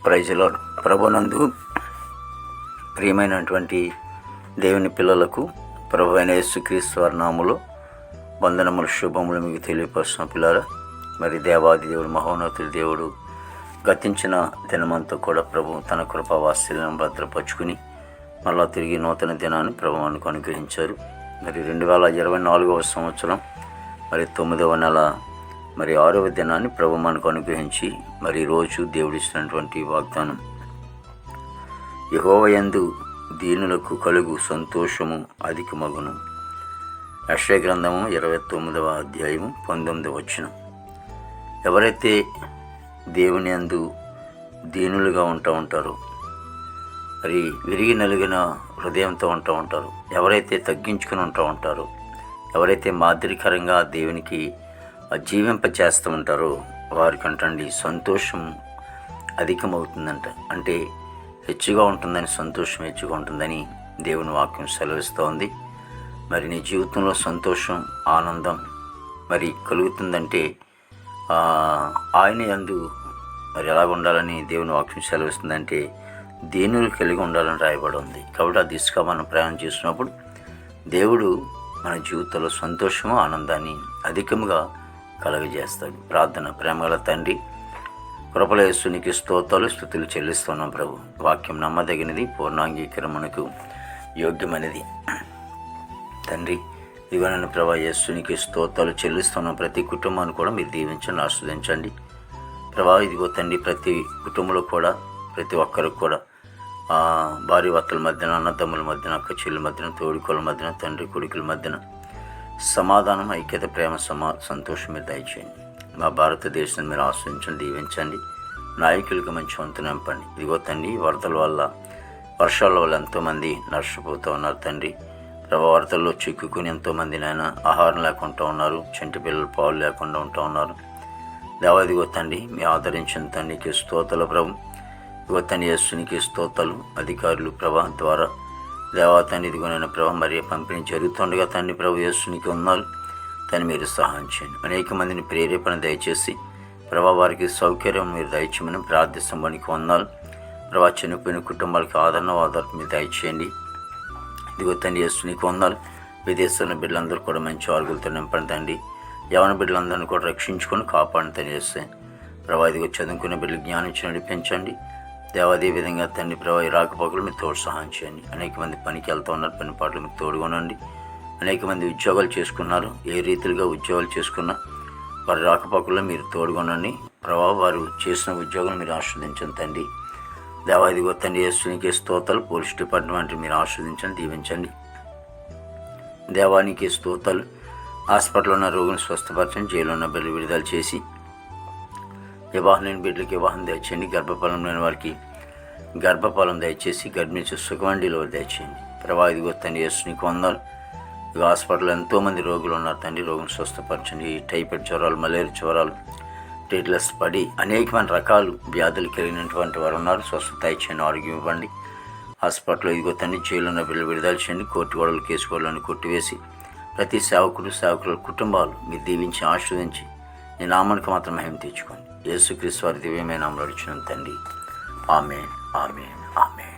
Praise lord. ప్రభునందు ప్రియమైనటువంటి దేవుని పిల్లలకు ప్రభు అయిన యేసుక్రీస్తు వారి నామములో వందనములు శుభములు మీకు తెలియపరుస్తున్న పిల్లరా. మరి దేవాది దేవుడు, మహోన్నతుడి దేవుడు గతించిన దినమంతా కూడా ప్రభు తన కృపా వాత్సల్యం భద్రపరుచుకుని మళ్ళా తిరిగి నూతన దినాన్ని ప్రభు మనకు అనుగ్రహించారు. మరి 2024వ సంవత్సరం మరి 9వ నెల మరి 6వ దినాన్ని ప్రభు మనకు అనుగ్రహించి మరి రోజు దేవుడిస్తున్నటువంటి వాగ్దానం, యెహోవా యందు దీనులకు కలుగు సంతోషము అధికమగును. యెషయా గ్రంథము 29వ అధ్యాయము 19వ వచనం. ఎవరైతే దేవుని యందు దీనులుగా ఉంటారో, మరి విరిగి నలిగిన హృదయంతో ఉంటారు, ఎవరైతే తగ్గించుకుని ఉంటారో, ఎవరైతే మాదిరికరంగా దేవునికి జీవింపచేస్తూ ఉంటారో వారికంటండి సంతోషం అధికమవుతుందంట. అంటే హెచ్చుగా ఉంటుందని, సంతోషం హెచ్చుగా ఉంటుందని దేవుని వాక్యం సెలవిస్తూ ఉంది. మరి నీ జీవితంలో సంతోషం, ఆనందం మరి కలుగుతుందంటే ఆయన యందు మరి ఎలాగ ఉండాలని దేవుని వాక్యం సెలవిస్తుందంటే దీనులు కలిగి ఉండాలని రాయబడి ఉంది. కాబట్టి ఆ దిశగా మనం ప్రయాణం చేసినప్పుడు దేవుడు మన జీవితంలో సంతోషము, ఆనందాన్ని అధికముగా కలుగజేస్తాడు. ప్రార్థన. ప్రేమగల తండ్రి, కృపల యేసునికి స్తోత్రాలు స్తుతులు చెల్లిస్తున్నాం ప్రభు. వాక్యం నమ్మదగినది, పూర్ణాంగీకరణకు యోగ్యమైనది తండ్రి. ఇవన్నీ ప్రభా యేసునికి స్తోత్రాలు చెల్లిస్తున్నాం. ప్రతి కుటుంబాన్ని కూడా మీరు దీవించండి, ఆస్వాదించండి ప్రభా. ఇదిగో తండ్రి, ప్రతి కుటుంబంలో కూడా ప్రతి ఒక్కరికి కూడా భార్య భర్తల మధ్యన, అన్నదమ్ముల మధ్యన, అక్క చెల్లి మధ్యన, తోడికోళ్ళ మధ్యన, తండ్రి కొడుకుల మధ్యన సమాధానం, ఐక్యత, ప్రేమ, సంతోషం మీరు దయచేయండి. మా భారతదేశాన్ని మీరు ఆశ్రయించండి, దీవించండి. నాయకులకు మంచి వంతు నింపండి. ఇదిగో తండ్రి, వరదల వల్ల, వర్షాల వల్ల ఎంతోమంది నష్టపోతూ ఉన్నారు తండ్రి. ప్రభా, వరదల్లో చిక్కుకుని ఎంతోమంది నాయన ఆహారం లేకుండా ఉన్నారు, చంటి పిల్లలు పాలు లేకుండా ఉంటూ ఉన్నారు. దేవా, ఇదిగో తండ్రి, మీ ఆదరించిన తండ్రికి స్తోత్రాలు ప్రభు. ఇదిగో తండ్రి, యేసునికి స్తోత్రాలు. అధికారులు ప్రభా ద్వారా దేవా తండ్రి, ఇదిగోనైనా ప్రభా మరి పంపిణీ జరుగుతుండగా తండ్రి ప్రభు యేసునికి ఉన్నారు తను మీరు సహాయం చేయండి. అనేక మందిని ప్రేరేపణ దయచేసి ప్రభా వారికి సౌకర్యం మీరు దయచేయమని ప్రార్థిస్తానికి ఉన్నారు ప్రభా. చనిపోయిన కుటుంబాలకు ఆదరణ మీరు దయచేయండి. ఇదిగో తండ్రి, యేసునికి ఉన్నారు. విదేశాల బిడ్డలందరూ కూడా మంచి ఆరుగులతో నింపండి తండ్రి. యవన బిడ్డలందరినీ కూడా రక్షించుకొని కాపాడుని తండ్రి చేస్తే ప్రభా. ఇదిగో చదువుకునే బిడ్డలు జ్ఞానించి నడిపించండి దేవాదే విధంగా తండ్రి ప్రభా. ఈ రాకపోకలు మీరు తోడు సహాయం చేయండి. అనేక మంది పనికి వెళ్తూ ఉన్నారు, పని పాటలు మీకు తోడుకోనండి. అనేక మంది ఉద్యోగాలు చేసుకున్నారు, ఏ రీతిగా ఉద్యోగాలు చేసుకున్నా వారి రాకపోకల్లో మీరు తోడుకోనండి ప్రభా. వారు చేసిన ఉద్యోగాలు మీరు ఆస్వాదించండి తండ్రి దేవా. ఇదిగో తండ్రి, యేసునికి స్తోత్రాలు. పోలీస్ డిపార్ట్మెంట్ మీరు ఆస్వాదించండి, దీవించండి దేవానికి స్తోత్రాలు. హాస్పిటల్లో ఉన్న రోగులను స్వస్థపరచండి, జైల్లో ఉన్న బిడ్డలు విడుదల చేసి వివాహం లేని బిడ్డలకి వివాహం దయచేయండి. గర్భఫలం లేని వారికి గర్భఫలం దయచేసి గర్భిణీ సుఖవండిలో దయచేయండి ప్రభా. ఇదిగో తండ్రి, యేసునికి వందలు. ఇక హాస్పిటల్లో ఎంతోమంది రోగులు ఉన్నారు తండ్రి, రోగులు స్వస్థపరచండి. టైఫాయిడ్ జ్వరాలు, మలేరియా జ్వరాలు, టేట్లెస్ పడి అనేకమైన రకాలు వ్యాధులు కలిగినటువంటి వారు ఉన్నారు. స్వస్థత దయచేయండి, ఆరోగ్యం ఇవ్వండి. హాస్పిటల్లో ఇదిగో తండ్రి, జైలు ఉన్న బిడ్డలు విడుదల చేయండి. కోర్టు గొడవలు, కేసు గొడవలను కొట్టివేసి ప్రతి సేవకుల కుటుంబాలు మీరు దీవించి ఆశీర్వదించి నీ నామానికి మాత్రం మహిమ తెచ్చుకోండి. యేసుక్రీస్తు వారి దివ్యమైన నామములో అడుగుచున్నాను తండ్రి. ఆమేన్, ఆమేన్, ఆమేన్.